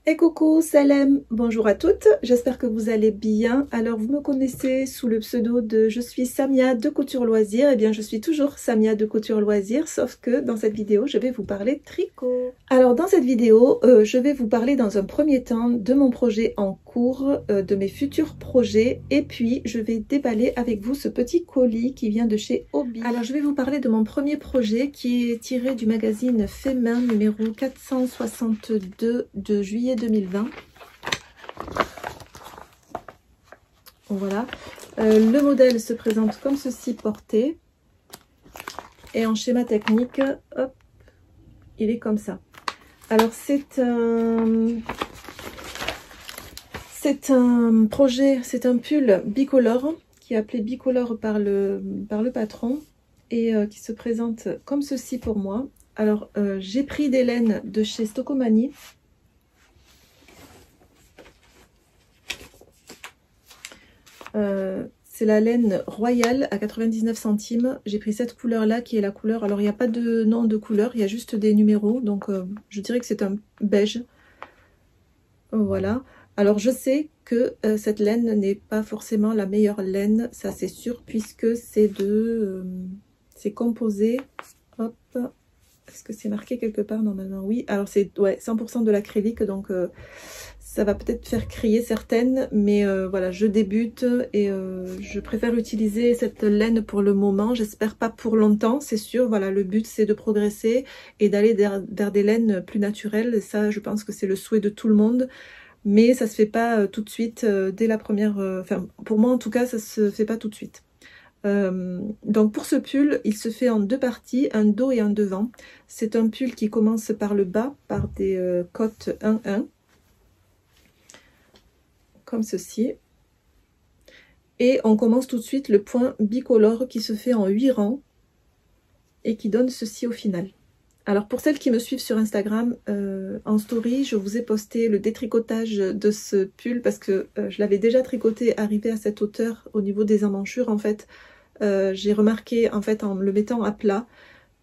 Et coucou, Salem, bonjour à toutes, j'espère que vous allez bien. Alors vous me connaissez sous le pseudo de je suis Samia de Couture Loisirs. Eh bien je suis toujours Samia de Couture Loisirs, sauf que dans cette vidéo je vais vous parler tricot. Alors dans cette vidéo je vais vous parler dans un premier temps de mon projet en cours, de mes futurs projets, et puis je vais déballer avec vous ce petit colis qui vient de chez Hobbii. Alors je vais vous parler de mon premier projet qui est tiré du magazine Fémin numéro 462 de juillet 2020. Voilà, le modèle se présente comme ceci porté, et en schéma technique, hop, il est comme ça. Alors c'est un projet, c'est un pull bicolore qui est appelé bicolore par le patron, et qui se présente comme ceci pour moi. Alors j'ai pris des laines de chez Stocomanie. C'est la laine royale à 99 centimes. J'ai pris cette couleur là qui est la couleur. Alors il n'y a pas de nom de couleur, il y a juste des numéros. Donc je dirais que c'est un beige. Voilà. Alors je sais que cette laine n'est pas forcément la meilleure laine, ça c'est sûr, puisque c'est c'est composé. Hop. Est-ce que c'est marqué quelque part? Normalement oui. Alors c'est 100% de l'acrylique, donc ça va peut-être faire crier certaines, mais voilà, je débute et je préfère utiliser cette laine pour le moment. J'espère pas pour longtemps, c'est sûr. Voilà, le but c'est de progresser et d'aller vers des laines plus naturelles. Et ça, je pense que c'est le souhait de tout le monde, mais ça se fait pas tout de suite dès la première. Enfin, pour moi en tout cas, ça se fait pas tout de suite. Donc pour ce pull, il se fait en deux parties, un dos et un devant. C'est un pull qui commence par le bas, par des côtes 1-1. Comme ceci, et on commence tout de suite le point bicolore qui se fait en 8 rangs et qui donne ceci au final. Alors pour celles qui me suivent sur Instagram, en story, je vous ai posté le détricotage de ce pull parce que je l'avais déjà tricoté arrivé à cette hauteur au niveau des emmanchures. En fait, j'ai remarqué en fait en le mettant à plat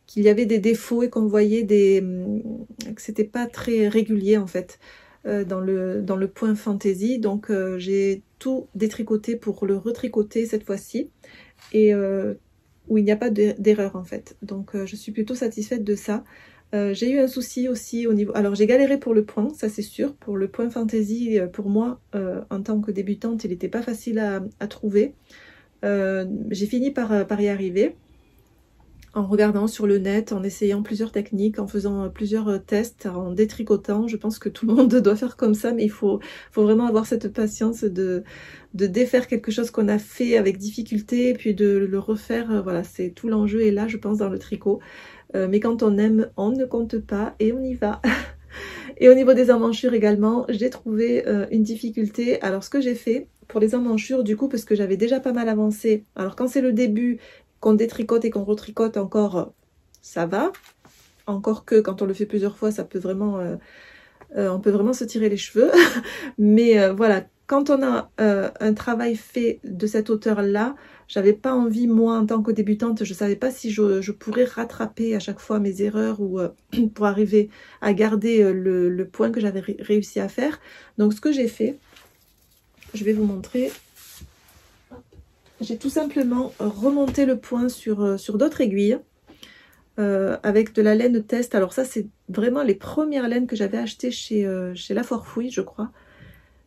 qu'il y avait des défauts et qu'on voyait que c'était pas très régulier en fait. Dans le point fantaisie, donc j'ai tout détricoté pour le retricoter cette fois-ci, et où il n'y a pas d'erreur en fait, donc je suis plutôt satisfaite de ça. J'ai eu un souci aussi au niveau, alors j'ai galéré pour le point, ça c'est sûr, pour le point fantaisie, pour moi en tant que débutante il n'était pas facile à trouver. J'ai fini par y arriver en regardant sur le net, en essayant plusieurs techniques, en faisant plusieurs tests, en détricotant. Je pense que tout le monde doit faire comme ça, mais il faut vraiment avoir cette patience de défaire quelque chose qu'on a fait avec difficulté, et puis de le refaire. Voilà, c'est tout l'enjeu est là, je pense, dans le tricot. Mais quand on aime, on ne compte pas et on y va. Et au niveau des emmanchures également, j'ai trouvé une difficulté. Alors ce que j'ai fait pour les emmanchures, du coup, parce que j'avais déjà pas mal avancé, alors quand c'est le début, qu'on détricote et qu'on retricote encore, ça va. Encore que quand on le fait plusieurs fois, ça peut vraiment, on peut vraiment se tirer les cheveux. Mais voilà, quand on a un travail fait de cette hauteur-là, j'avais pas envie, moi en tant que débutante, je savais pas si je pourrais rattraper à chaque fois mes erreurs ou pour arriver à garder le point que j'avais réussi à faire. Donc ce que j'ai fait, je vais vous montrer. J'ai tout simplement remonté le point sur d'autres aiguilles avec de la laine test. Alors ça, c'est vraiment les premières laines que j'avais achetées chez La Forfouille, je crois.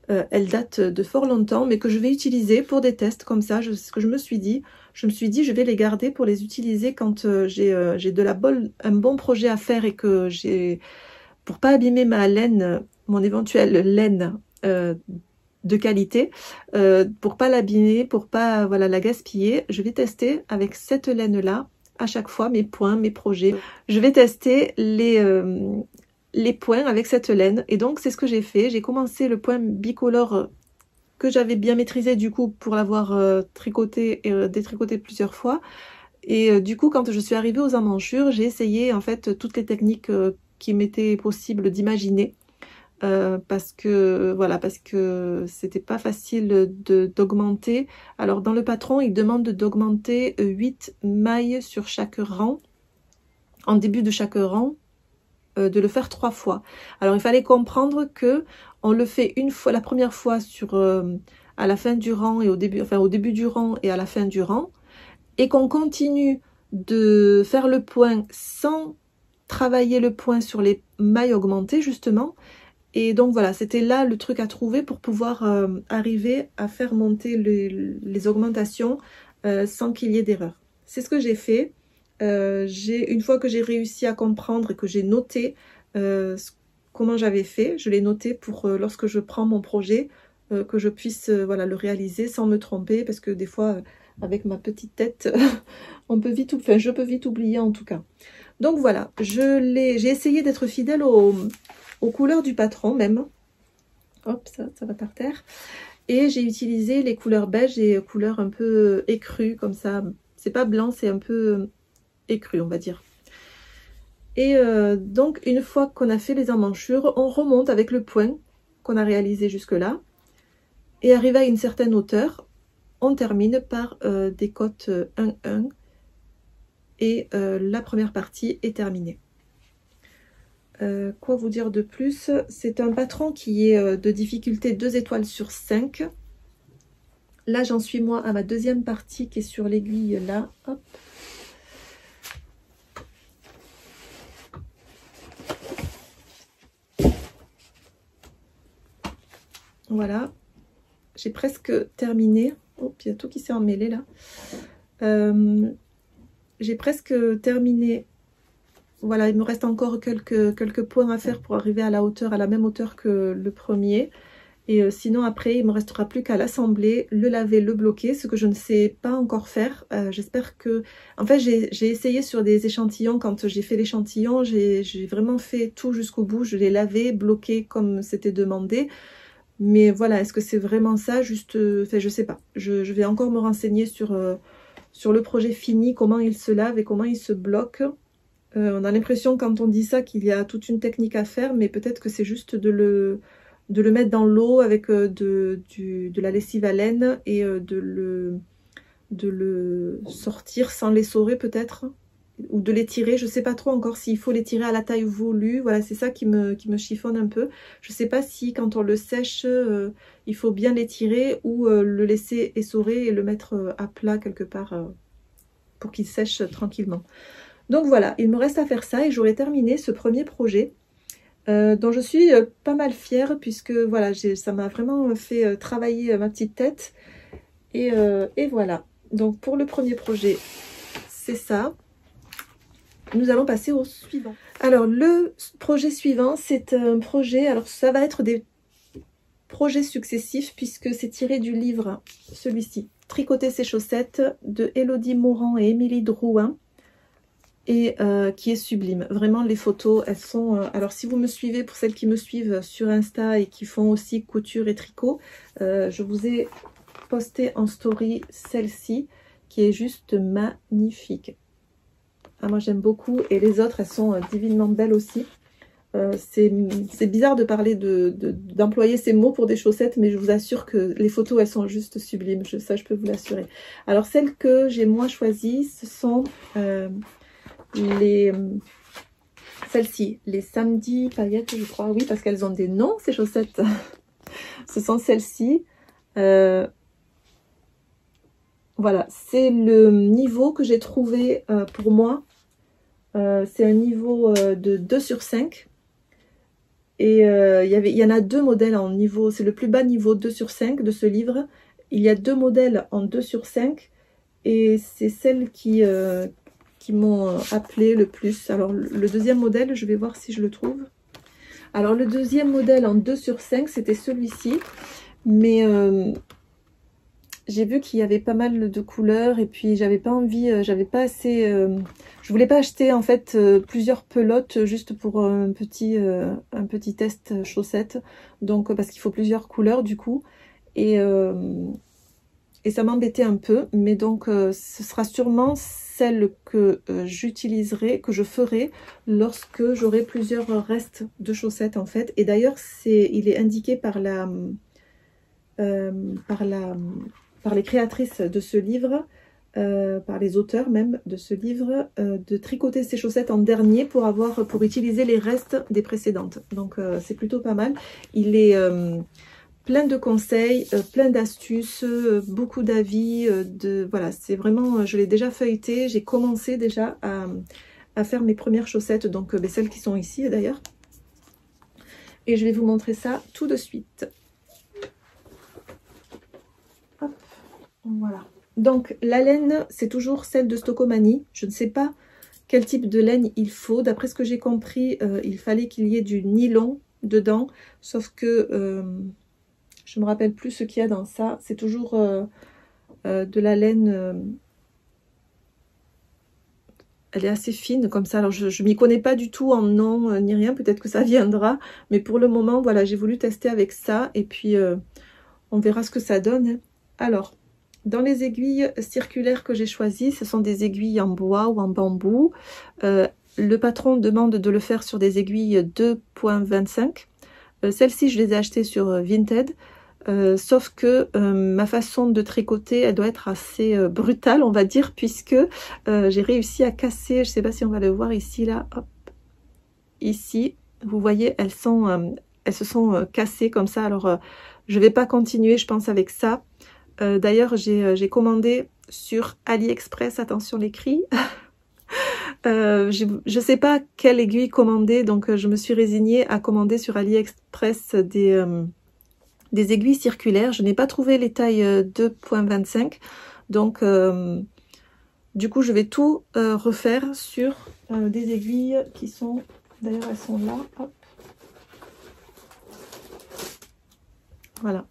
Elles datent de fort longtemps, mais que je vais utiliser pour des tests comme ça. Ce que je me suis dit, je vais les garder pour les utiliser quand j'ai un bon projet à faire, et que pour pas abîmer ma laine, mon éventuelle laine de qualité, pour pas l'abîmer, pour pas voilà, la gaspiller. Je vais tester avec cette laine là à chaque fois mes points, mes projets. Je vais tester les points avec cette laine, et donc c'est ce que j'ai fait. J'ai commencé le point bicolore que j'avais bien maîtrisé du coup pour l'avoir tricoté et détricoté plusieurs fois, et du coup quand je suis arrivée aux emmanchures, j'ai essayé en fait toutes les techniques qui m'étaient possible d'imaginer. Parce que c'était pas facile d'augmenter. Alors dans le patron, il demande d'augmenter 8 mailles sur chaque rang, en début de chaque rang, de le faire 3 fois. Alors il fallait comprendre que on le fait une fois, la première fois sur à la fin du rang et au début, enfin au début du rang et à la fin du rang, et qu'on continue de faire le point sans travailler le point sur les mailles augmentées justement. Et donc voilà, c'était là le truc à trouver pour pouvoir arriver à faire monter les augmentations sans qu'il y ait d'erreur. C'est ce que j'ai fait. Une fois que j'ai réussi à comprendre et que j'ai noté comment j'avais fait, je l'ai noté pour lorsque je prends mon projet, que je puisse voilà, le réaliser sans me tromper, parce que des fois, avec ma petite tête, on peut vite, enfin, je peux vite oublier en tout cas. Donc voilà, j'ai essayé d'être fidèle aux couleurs du patron même. Hop, ça va par terre. Et j'ai utilisé les couleurs beige et couleurs un peu écrues, comme ça. C'est pas blanc, c'est un peu écru, on va dire. Et donc, une fois qu'on a fait les emmanchures, on remonte avec le point qu'on a réalisé jusque-là. Et arrivé à une certaine hauteur, on termine par des cotes 1-1. Et la première partie est terminée. Quoi vous dire de plus? C'est un patron qui est de difficulté 2 étoiles sur 5. Là, j'en suis moi à ma deuxième partie qui est sur l'aiguille là. Hop. Voilà. J'ai presque terminé. Oh, il y a tout qui s'est emmêlé là. J'ai presque terminé. Voilà, il me reste encore quelques points à faire pour arriver à la même hauteur que le premier. Et sinon après, il me restera plus qu'à l'assembler, le laver, le bloquer, ce que je ne sais pas encore faire. J'espère que... En fait, j'ai essayé sur des échantillons. Quand j'ai fait l'échantillon, j'ai vraiment fait tout jusqu'au bout. Je l'ai lavé, bloqué comme c'était demandé. Mais voilà, est-ce que c'est vraiment ça? Juste, enfin, je sais pas. Je vais encore me renseigner sur le projet fini, comment il se lave et comment il se bloque. On a l'impression quand on dit ça qu'il y a toute une technique à faire, mais peut-être que c'est juste de le mettre dans l'eau avec de la lessive à laine et de le sortir sans l'essorer peut-être, ou de l'étirer. Je sais pas trop encore s'il faut l'étirer à la taille voulue. Voilà, c'est ça qui me chiffonne un peu. Je sais pas si quand on le sèche, il faut bien l'étirer ou le laisser essorer et le mettre à plat quelque part pour qu'il sèche tranquillement. Donc voilà, il me reste à faire ça et j'aurai terminé ce premier projet dont je suis pas mal fière, puisque voilà, ça m'a vraiment fait travailler ma petite tête. Et voilà, donc pour le premier projet, c'est ça. Nous allons passer au suivant. Alors le projet suivant, c'est un projet, alors ça va être des projets successifs puisque c'est tiré du livre, celui-ci, Tricoter ses chaussettes de Elodie Morand et Émilie Drouin. Et qui est sublime. Vraiment, les photos, elles sont... alors, si vous me suivez, pour celles qui me suivent sur Insta et qui font aussi couture et tricot, je vous ai posté en story celle-ci, qui est juste magnifique. Ah, moi, j'aime beaucoup. Et les autres, elles sont divinement belles aussi. C'est bizarre de parler d'employer ces mots pour des chaussettes, mais je vous assure que les photos, elles sont juste sublimes. Ça, je peux vous l'assurer. Alors, celles que j'ai moi choisies, ce sont... celles-ci, les samedis paillettes, je crois, oui, parce qu'elles ont des noms, ces chaussettes. Ce sont celles-ci. Voilà, c'est le niveau que j'ai trouvé pour moi. C'est un niveau de 2 sur 5. Et il y en a 2 modèles en niveau, c'est le plus bas niveau 2 sur 5 de ce livre. Il y a 2 modèles en 2 sur 5. Et c'est celle qui m'ont appelé le plus. Alors le deuxième modèle, je vais voir si je le trouve. Alors le deuxième modèle en 2 sur 5, c'était celui-ci. Mais j'ai vu qu'il y avait pas mal de couleurs et puis j'avais pas envie, j'avais pas assez... je voulais pas acheter en fait plusieurs pelotes juste pour un petit test chaussettes. Donc parce qu'il faut plusieurs couleurs du coup. Et ça m'embêtait un peu. Mais donc ce sera sûrement celle que j'utiliserai, que je ferai lorsque j'aurai plusieurs restes de chaussettes en fait. Et d'ailleurs il est indiqué par les créatrices de ce livre par les auteurs même de ce livre, de tricoter ses chaussettes en dernier pour utiliser les restes des précédentes. Donc c'est plutôt pas mal. Il est plein de conseils, plein d'astuces, beaucoup d'avis. Voilà, c'est vraiment, je l'ai déjà feuilleté, j'ai commencé déjà à faire mes premières chaussettes, donc celles qui sont ici d'ailleurs. Et je vais vous montrer ça tout de suite. Hop, voilà. Donc la laine, c'est toujours celle de Stocomanie. Je ne sais pas quel type de laine il faut. D'après ce que j'ai compris, il fallait qu'il y ait du nylon dedans. Sauf que je ne me rappelle plus ce qu'il y a dans ça. C'est toujours de la laine... elle est assez fine comme ça. Alors je ne m'y connais pas du tout en nom ni rien. Peut-être que ça viendra. Mais pour le moment, voilà, j'ai voulu tester avec ça. Et puis on verra ce que ça donne. Alors... dans les aiguilles circulaires que j'ai choisies, ce sont des aiguilles en bois ou en bambou. Le patron demande de le faire sur des aiguilles 2.25. Celles-ci, je les ai achetées sur Vinted. Sauf que ma façon de tricoter, elle doit être assez brutale, on va dire, puisque j'ai réussi à casser, je ne sais pas si on va le voir ici, là, hop, ici, vous voyez, elles se sont cassées comme ça. Alors, je ne vais pas continuer, je pense, avec ça. D'ailleurs, j'ai commandé sur AliExpress, attention les cris. Je ne sais pas quelle aiguille commander, donc je me suis résignée à commander sur AliExpress des aiguilles circulaires. Je n'ai pas trouvé les tailles 2.25, donc du coup je vais tout refaire sur des aiguilles qui sont, d'ailleurs elles sont là, hop. Voilà.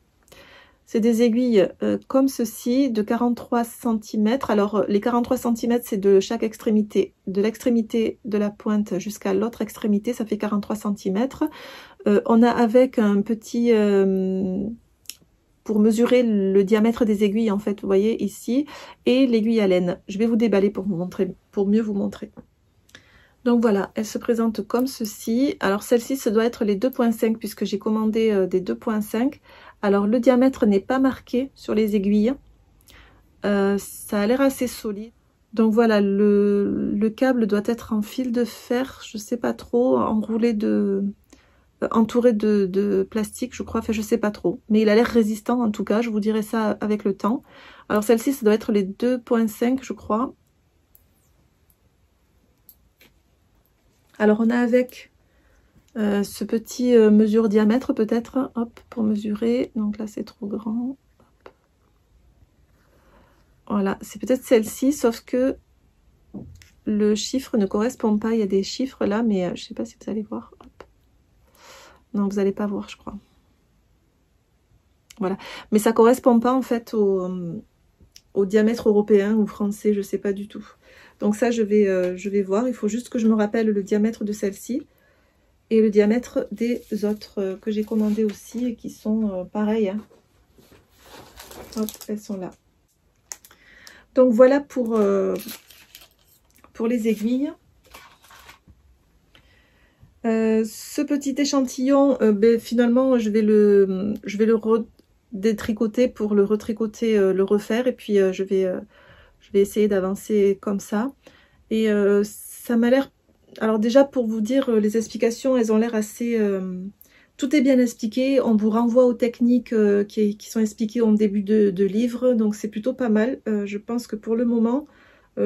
C'est des aiguilles comme ceci, de 43 cm. Alors, les 43 cm, c'est de chaque extrémité. De l'extrémité de la pointe jusqu'à l'autre extrémité, ça fait 43 cm. On a avec un petit... pour mesurer le diamètre des aiguilles, en fait, vous voyez, ici. Et l'aiguille à laine. Je vais vous déballer pour vous montrer, pour mieux vous montrer. Donc voilà, elle se présente comme ceci. Alors celle-ci, ça doit être les 2.5 puisque j'ai commandé des 2.5. Alors le diamètre n'est pas marqué sur les aiguilles. Ça a l'air assez solide. Donc voilà, le câble doit être en fil de fer, je sais pas trop, entouré de plastique, je crois, enfin je sais pas trop. Mais il a l'air résistant en tout cas, je vous dirai ça avec le temps. Alors celle-ci, ça doit être les 2.5 je crois. Alors on a avec ce petit mesure diamètre peut-être, hop, pour mesurer. Donc là c'est trop grand. Hop. Voilà, c'est peut-être celle-ci, sauf que le chiffre ne correspond pas. Il y a des chiffres là, mais je sais pas si vous allez voir. Hop. Non, vous n'allez pas voir, je crois. Voilà, mais ça correspond pas en fait au diamètre européen ou français, je sais pas du tout. Donc ça, je vais voir. Il faut juste que je me rappelle le diamètre de celle-ci et le diamètre des autres que j'ai commandé aussi et qui sont pareils. Hein. Hop, elles sont là. Donc voilà pour les aiguilles. Ce petit échantillon, finalement, je vais le détricoter pour le retricoter, le refaire, et puis je vais essayer d'avancer comme ça. Et ça m'a l'air... Alors déjà, pour vous dire, les explications, elles ont l'air assez... tout est bien expliqué. On vous renvoie aux techniques qui sont expliquées en début de livre. Donc c'est plutôt pas mal. Je pense que pour le moment,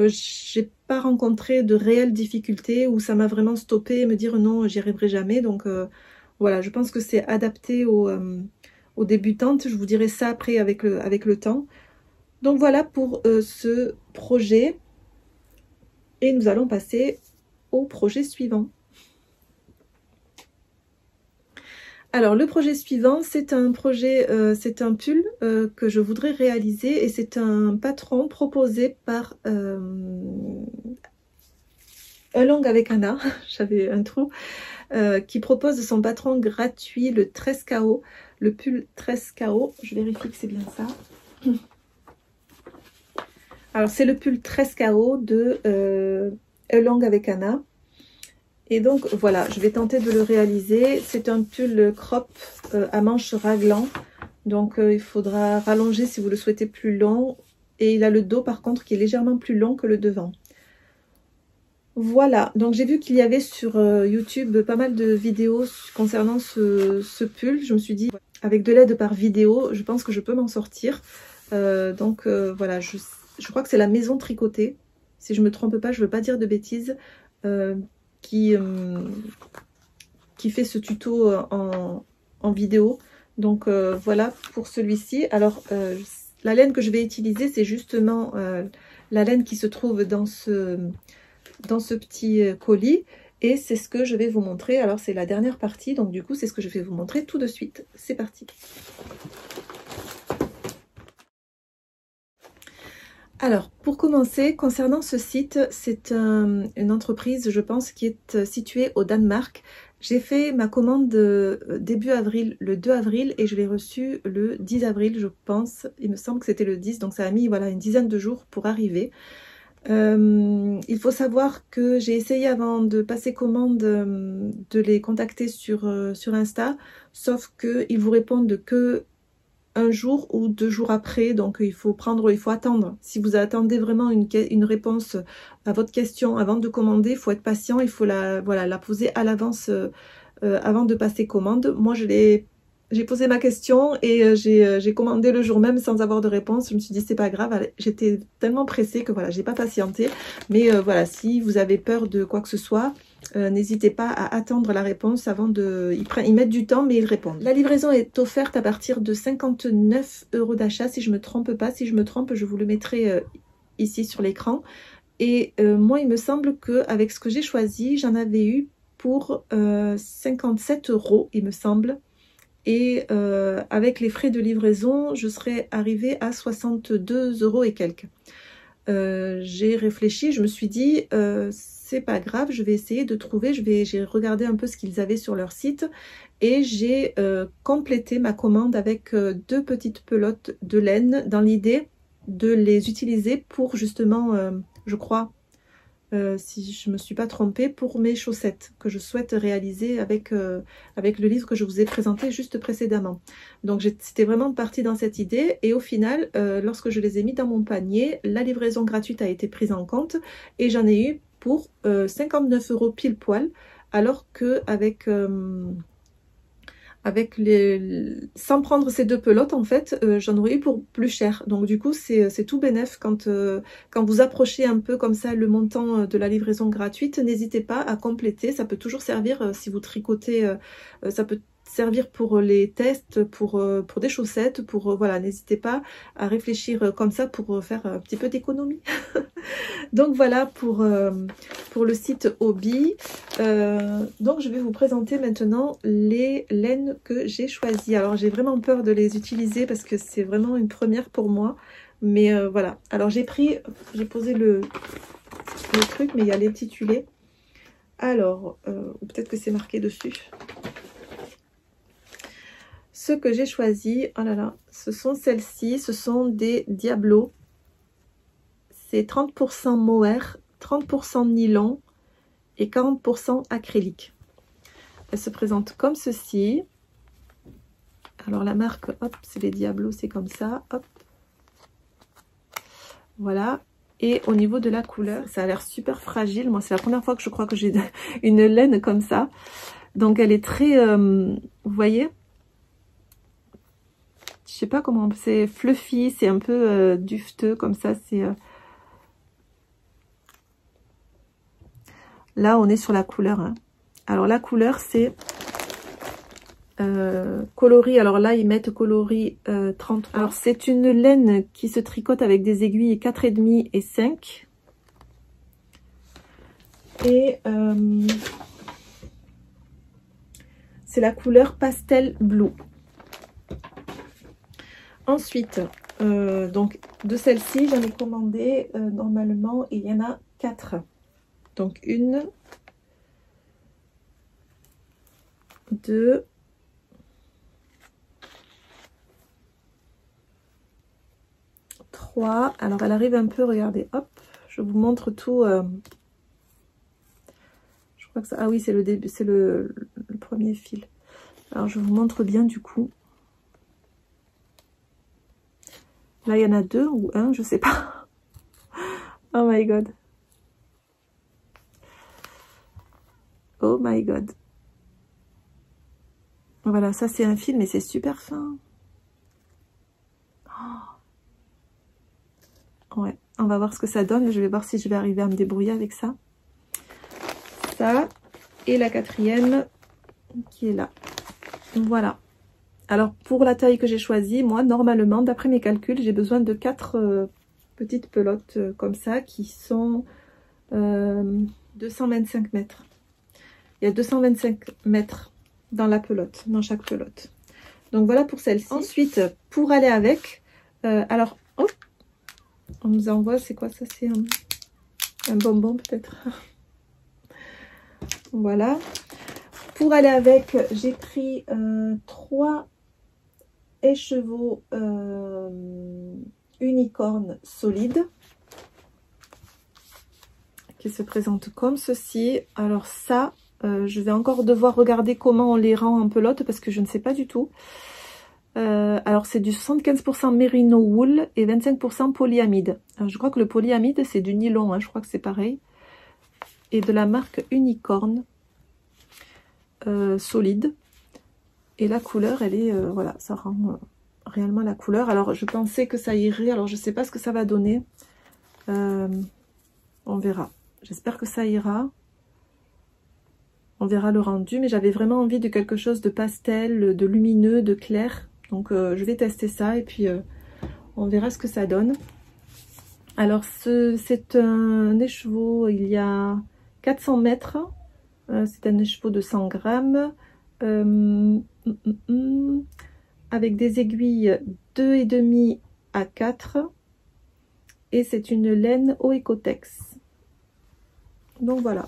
j'ai pas rencontré de réelles difficultés où ça m'a vraiment stoppé et me dire non, j'y arriverai jamais. Donc voilà, je pense que c'est adapté aux débutantes. Je vous dirai ça après avec le temps. Donc voilà pour ce projet. Et nous allons passer au projet suivant. Alors le projet suivant, c'est un projet, c'est un pull que je voudrais réaliser et c'est un patron proposé par Along avec Anna, j'avais un trou, qui propose son patron gratuit, le 13KO, le pull 13KO, je vérifie que c'est bien ça. Alors c'est le pull 13KO de Along avec Anna. Et donc voilà, je vais tenter de le réaliser. C'est un pull crop à manches raglant. Donc il faudra rallonger si vous le souhaitez plus long. et il a le dos par contre qui est légèrement plus long que le devant. Voilà, donc j'ai vu qu'il y avait sur YouTube pas mal de vidéos concernant ce pull. Je me suis dit, avec de l'aide par vidéo, je pense que je peux m'en sortir. Voilà, je crois que c'est la Maison Tricotée. Si je me trompe pas, je veux pas dire de bêtises, qui fait ce tuto en vidéo. Donc voilà pour celui-ci. Alors la laine que je vais utiliser, c'est justement la laine qui se trouve dans ce petit colis, et c'est ce que je vais vous montrer. Alors c'est la dernière partie, donc du coup c'est ce que je vais vous montrer tout de suite. C'est parti. Alors pour commencer, concernant ce site, c'est une entreprise, je pense, qui est située au Danemark. J'ai fait ma commande début avril, le 2 avril, et je l'ai reçue le 10 avril, je pense. Il me semble que c'était le 10, donc ça a mis voilà, une dizaine de jours pour arriver. Il faut savoir que j'ai essayé avant de passer commande de les contacter sur Insta, sauf qu'ils vous répondent que un jour ou 2 jours après, donc il faut attendre. Si vous attendez vraiment une réponse à votre question avant de commander, il faut être patient, il faut la poser à l'avance avant de passer commande. Moi j'ai posé ma question et j'ai commandé le jour même sans avoir de réponse. Je me suis dit c'est pas grave, j'étais tellement pressée que voilà, j'ai pas patienté. Mais voilà, si vous avez peur de quoi que ce soit, n'hésitez pas à attendre la réponse avant de... Ils mettent du temps mais ils répondent. La livraison est offerte à partir de 59 € d'achat si je me trompe pas. Si je me trompe, je vous le mettrai ici sur l'écran. Et moi il me semble qu'avec ce que j'ai choisi, j'en avais eu pour 57 € il me semble. Et avec les frais de livraison, je serais arrivée à 62 € et quelques. J'ai réfléchi, je me suis dit, c'est pas grave, je vais essayer de trouver, j'ai regardé un peu ce qu'ils avaient sur leur site et j'ai complété ma commande avec 2 petites pelotes de laine dans l'idée de les utiliser pour justement, je crois, si je ne me suis pas trompée, pour mes chaussettes que je souhaite réaliser avec le livre que je vous ai présenté juste précédemment. Donc c'était vraiment parti dans cette idée et au final, lorsque je les ai mis dans mon panier, la livraison gratuite a été prise en compte et j'en ai eu pour 59 € pile poil, alors que sans prendre ces 2 pelotes, en fait, j'en aurais eu pour plus cher. Donc du coup, c'est tout bénef quand vous approchez un peu comme ça le montant de la livraison gratuite. N'hésitez pas à compléter, ça peut toujours servir si vous tricotez, ça peut servir pour les tests, pour des chaussettes, voilà, n'hésitez pas à réfléchir comme ça pour faire un petit peu d'économie. Donc voilà pour le site Hobbii. Donc je vais vous présenter maintenant les laines que j'ai choisies. Alors j'ai vraiment peur de les utiliser parce que c'est vraiment une première pour moi. Mais voilà. Alors j'ai posé le truc, mais il y a l'intitulé. Alors, ou peut-être que c'est marqué dessus. Ce que j'ai choisi, oh là là, ce sont celles-ci, ce sont des Diablo. C'est 30% mohair, 30% nylon et 40% acrylique. Elle se présente comme ceci. Alors la marque, hop, c'est les Diablo, c'est comme ça, hop. Voilà. Et au niveau de la couleur, ça a l'air super fragile. Moi, c'est la première fois que je crois que j'ai une laine comme ça. Donc elle est très, vous voyez, je sais pas comment, c'est fluffy, c'est un peu dufteux comme ça. C'est là, on est sur la couleur. Hein. Alors la couleur, c'est coloris. Alors là, ils mettent coloris 30. Alors c'est une laine qui se tricote avec des aiguilles 4,5 et 5. Et c'est la couleur pastel blue. Ensuite, donc de celle-ci, j'en ai commandé normalement, il y en a 4. Donc 1, 2, 3. Alors elle arrive un peu, regardez, hop, je vous montre tout. Je crois que ça, ah oui, c'est le début, c'est le premier fil. Alors je vous montre bien du coup. Là, il y en a 2 ou 1, je sais pas. Oh my god. Oh my god. Voilà, ça c'est un fil, mais c'est super fin. Oh. Ouais, on va voir ce que ça donne. Je vais voir si je vais arriver à me débrouiller avec ça. Ça, et la 4e qui est là. Voilà. Alors, pour la taille que j'ai choisie, moi, normalement, d'après mes calculs, j'ai besoin de 4 petites pelotes comme ça, qui sont 225 mètres. Il y a 225 mètres dans la pelote, dans chaque pelote. Donc, voilà pour celle-ci. Ensuite, pour aller avec, alors, oh, on nous envoie, c'est quoi ça? C'est un bonbon, peut-être. Voilà. Pour aller avec, j'ai pris 3 écheveaux unicornes solides qui se présentent comme ceci. Alors ça, je vais encore devoir regarder comment on les rend en pelote parce que je ne sais pas du tout. Alors c'est du 75% merino wool et 25% polyamide. Alors, je crois que le polyamide c'est du nylon, hein, je crois que c'est pareil. Et de la marque Unicorn solide. Et la couleur, elle est, voilà, ça rend réellement la couleur. Alors, je pensais que ça irait. Alors, je sais pas ce que ça va donner. On verra. J'espère que ça ira. On verra le rendu. Mais j'avais vraiment envie de quelque chose de pastel, de lumineux, de clair. Donc, je vais tester ça. Et puis, on verra ce que ça donne. Alors, c'est un écheveau. Il y a 400 mètres. C'est un écheveau de 100 grammes. Avec des aiguilles 2,5 à 4 et c'est une laine au Ecotex. Donc voilà,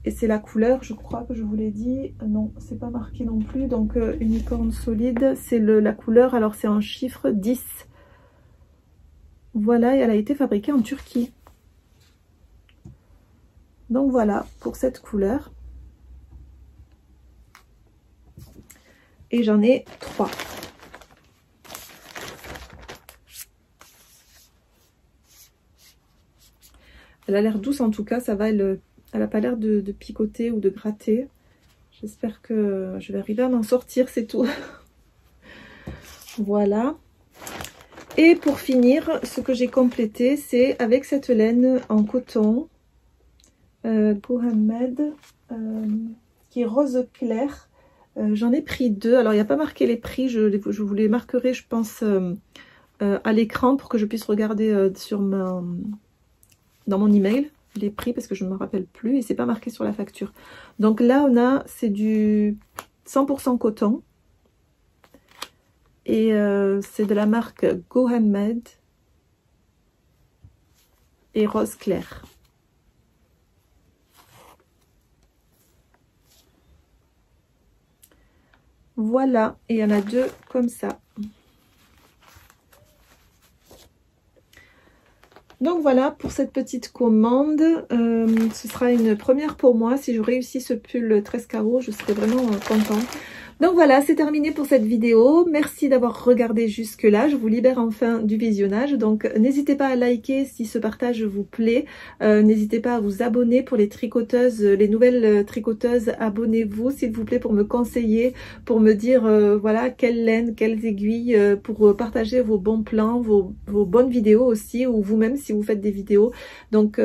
et c'est la couleur, je crois que je vous l'ai dit, non c'est pas marqué non plus. Donc unicorne solide, c'est la couleur, alors c'est en chiffre 10. Voilà, et elle a été fabriquée en Turquie. Donc voilà pour cette couleur. Et j'en ai 3. Elle a l'air douce en tout cas, ça va, elle n'a pas l'air de picoter ou de gratter. J'espère que je vais arriver à m'en sortir, c'est tout. Voilà. Et pour finir, ce que j'ai complété, c'est avec cette laine en coton Go Handmade qui est rose clair. J'en ai pris 2. Alors, il n'y a pas marqué les prix. Je vous les marquerai, je pense, à l'écran pour que je puisse regarder dans mon email les prix parce que je ne me rappelle plus et c'est pas marqué sur la facture. Donc là, c'est du 100% coton et c'est de la marque Go Handmade et rose clair. Voilà, et il y en a 2 comme ça. Donc voilà pour cette petite commande. Ce sera une première pour moi. Si je réussis ce pull 13 carreaux, je serai vraiment contente. Donc voilà, c'est terminé pour cette vidéo. Merci d'avoir regardé jusque là. Je vous libère enfin du visionnage. Donc n'hésitez pas à liker si ce partage vous plaît. N'hésitez pas à vous abonner pour les tricoteuses, les nouvelles tricoteuses. Abonnez-vous s'il vous plaît pour me conseiller, pour me dire voilà quelle laine, quelles aiguilles, pour partager vos bons plans, vos bonnes vidéos aussi, ou vous-même si vous faites des vidéos. Donc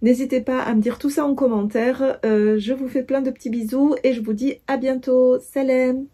n'hésitez pas à me dire tout ça en commentaire. Je vous fais plein de petits bisous et je vous dis à bientôt. Salam!